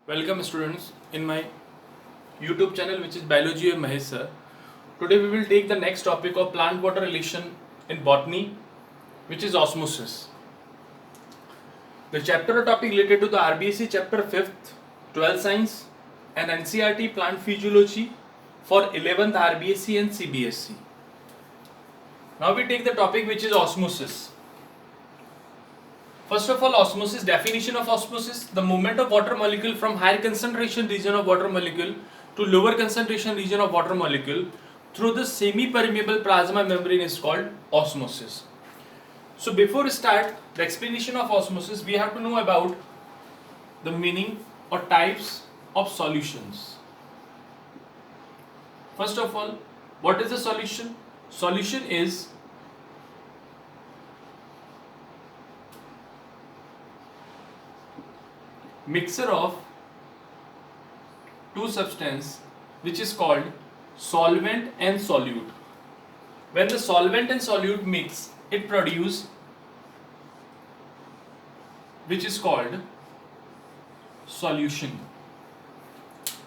Welcome students in my YouTube channel which is Biology of Mahesh sir. Today we will take the next topic of plant water relation in botany which is osmosis. The chapter or topic related to the RBSc chapter 5th, 12th science and NCERT plant physiology for 11th RBSc and CBSc. Now we take the topic which is osmosis. First of all, osmosis, definition of osmosis, the movement of water molecule from higher concentration region of water molecule to lower concentration region of water molecule through the semi-permeable plasma membrane is called osmosis. So before we start the explanation of osmosis, we have to know about the meaning or types of solutions. First of all, what is a solution? Solution is mixture of two substances which is called solvent and solute. When the solvent and solute mix, it produces which is called solution.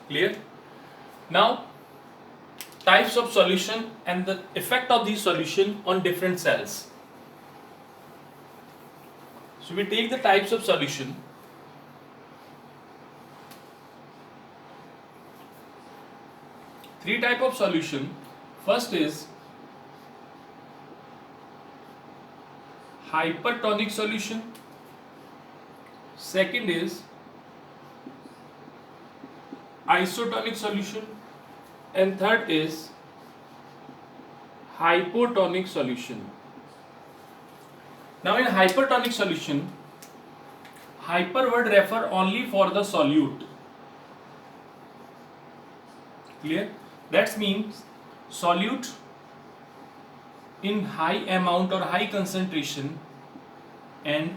Clear? Now types of solution and the effect of the solution on different cells. So we take the types of solution. Three type of solution. First is hypertonic solution. Second is isotonic solution. And third is hypotonic solution. Now in hypertonic solution, hyper word refer only for the solute. Clear? That means solute in high amount or high concentration and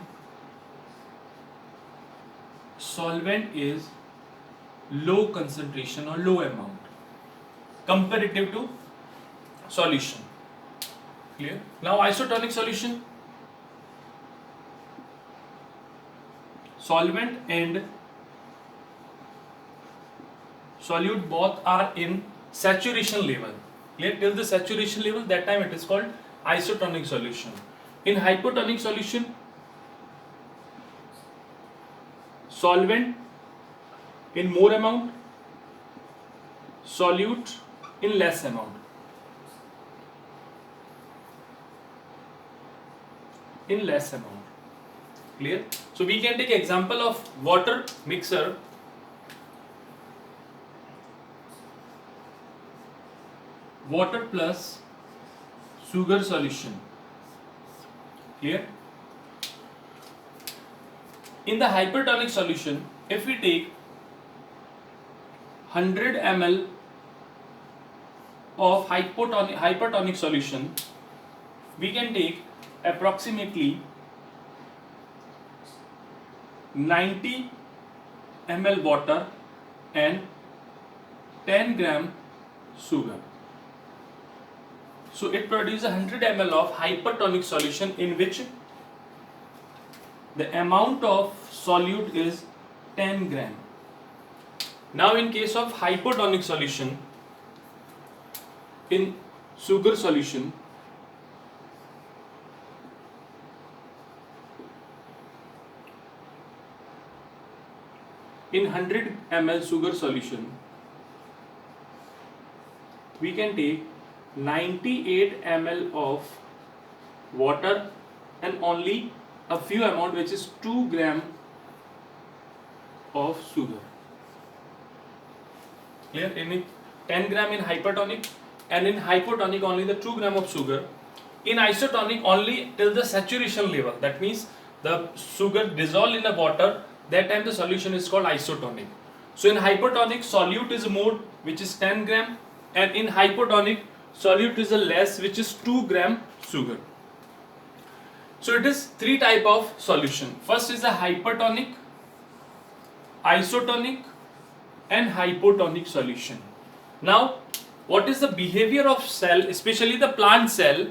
solvent is low concentration or low amount comparative to solution. Clear? Now isotonic solution, solvent and solute both are in saturation level. Clear? Till the saturation level, that time it is called isotonic solution. In hypotonic solution, solvent in more amount, solute in less amount. In less amount. Clear? So we can take example of water mixer. Water plus sugar solution. Clear? In the hypertonic solution, if we take 100 ml of hypertonic solution, we can take approximately 90 ml water and 10 gram sugar. So it produces 100 ml of hypertonic solution in which the amount of solute is 10 gram. Now in case of hypotonic solution, in sugar solution, in 100 ml sugar solution, we can take 98 ml of water and only a few amount which is 2 gram of sugar. Clear? In 10 gram in hypertonic and in hypotonic only the 2 gram of sugar. In isotonic only till the saturation level. That means the sugar dissolved in the water, that time the solution is called isotonic. So in hypertonic solute is more which is 10 gram and in hypotonic solute is a less which is 2 gram sugar. So it is three type of solution. First is the hypertonic, isotonic and hypotonic solution. Now what is the behavior of cell, especially the plant cell?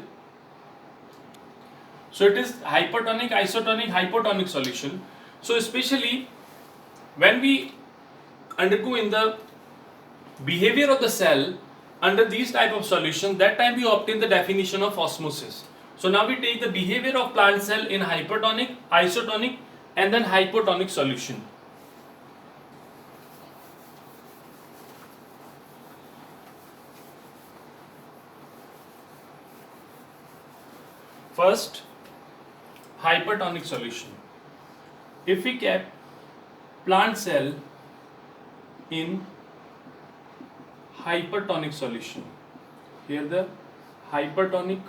So it is hypertonic, isotonic, hypotonic solution. So especially when we undergo in the behavior of the cell under these type of solution, that time we obtain the definition of osmosis. So now we take the behavior of plant cell in hypertonic, isotonic and then hypotonic solution. First, hypertonic solution. If we kept plant cell in hypertonic solution, here the hypertonic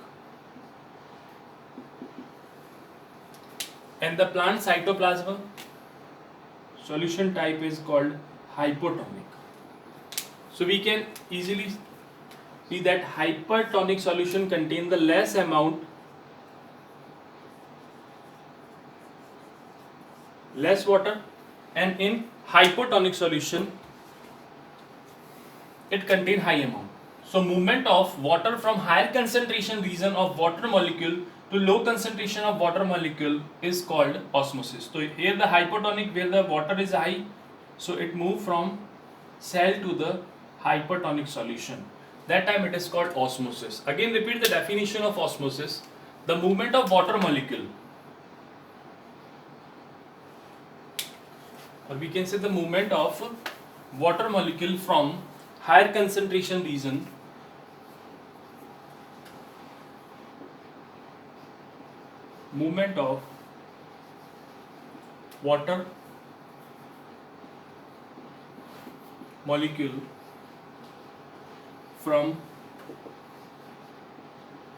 and the plant cytoplasm solution type is called hypotonic. So we can easily see that hypertonic solution contain the less amount, less water, and in hypotonic solution it contain high amount. So movement of water from higher concentration region of water molecule to low concentration of water molecule is called osmosis. So here the hypotonic, where the water is high, so it move from cell to the hypertonic solution. That time it is called osmosis. Again repeat the definition of osmosis. The movement of water molecule, or we can say the movement of water molecule from higher concentration region movement of water molecule from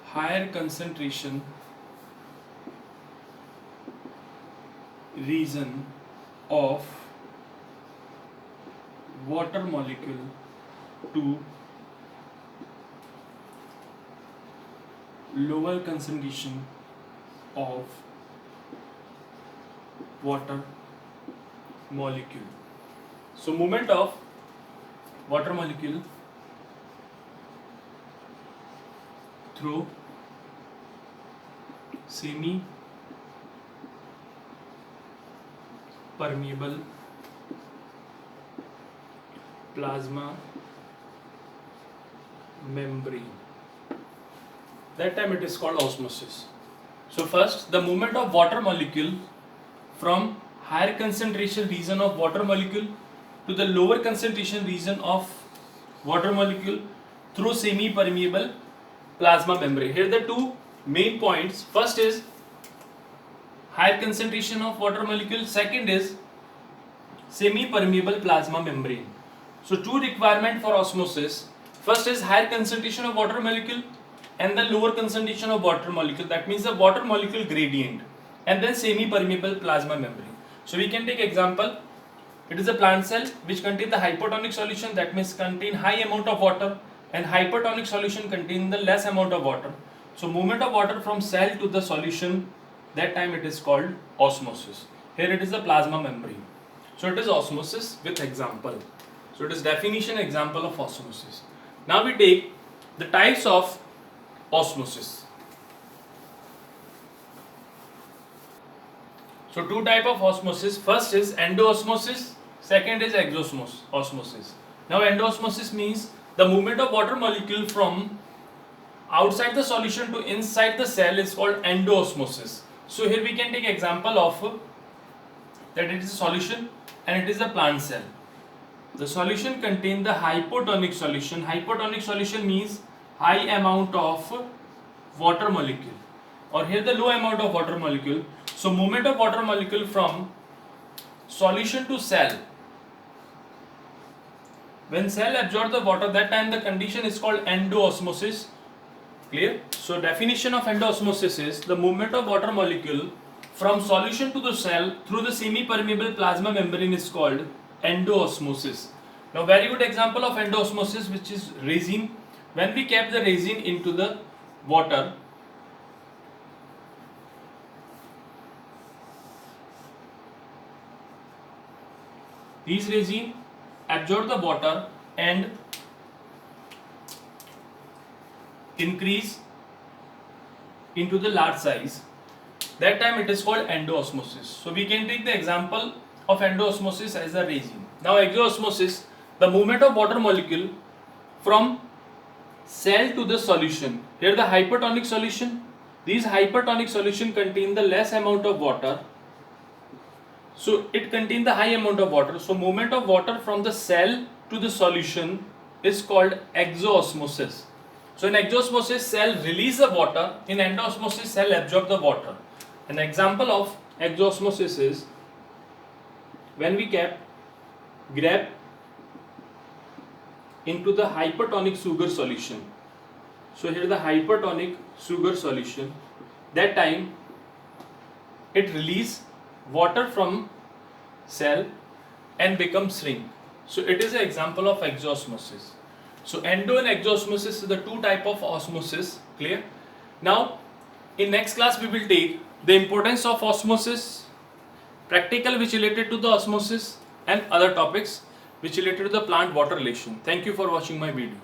higher concentration region of water molecule to lower concentration of water molecule. So movement of water molecule through semi permeable plasma membrane. That time it is called osmosis. So first, the movement of water molecule from higher concentration region of water molecule to the lower concentration region of water molecule through semi-permeable plasma membrane. Here the two main points. First is higher concentration of water molecule. Second is semi-permeable plasma membrane. So two requirement for osmosis. First is higher concentration of water molecule and the lower concentration of water molecule, that means the water molecule gradient, and then semi-permeable plasma membrane. So we can take example, it is a plant cell which contain the hypotonic solution, that means contain high amount of water, and hypertonic solution contain the less amount of water. So movement of water from cell to the solution, that time it is called osmosis. Here it is the plasma membrane. So it is osmosis with example. So it is definition example of osmosis. Now we take the types of osmosis. So two type of osmosis. First is endoosmosis, second is exosmosis. Now endoosmosis means the movement of water molecule from outside the solution to inside the cell is called endoosmosis. So here we can take example of that it is a solution and it is a plant cell. The solution contain the hypotonic solution. Hypotonic solution means high amount of water molecule, or here the low amount of water molecule. So movement of water molecule from solution to cell. When cell absorb the water, that time the condition is called endoosmosis. Clear? So definition of endoosmosis is the movement of water molecule from solution to the cell through the semi-permeable plasma membrane is called endoosmosis. Now very good example of endoosmosis, which is resin. When we kept the resin into the water, these resin absorb the water and increase into the large size. That time it is called endoosmosis. So we can take the example of endoosmosis as a resin. Now exosmosis, the movement of water molecule from cell to the solution. Here the hypertonic solution. These hypertonic solution contain the less amount of water. So it contains the high amount of water. So movement of water from the cell to the solution is called exosmosis. So in exosmosis, cell release the water. In endosmosis, cell absorb the water. An example of exosmosis is when we grab into the hypertonic sugar solution. So here the hypertonic sugar solution, that time it release water from cell and becomes shrink. So it is an example of exosmosis. So endo and exosmosis is the two type of osmosis. Clear? Now in next class we will take the importance of osmosis, practical which related to the osmosis, and other topics which related to the plant water relation. Thank you for watching my video.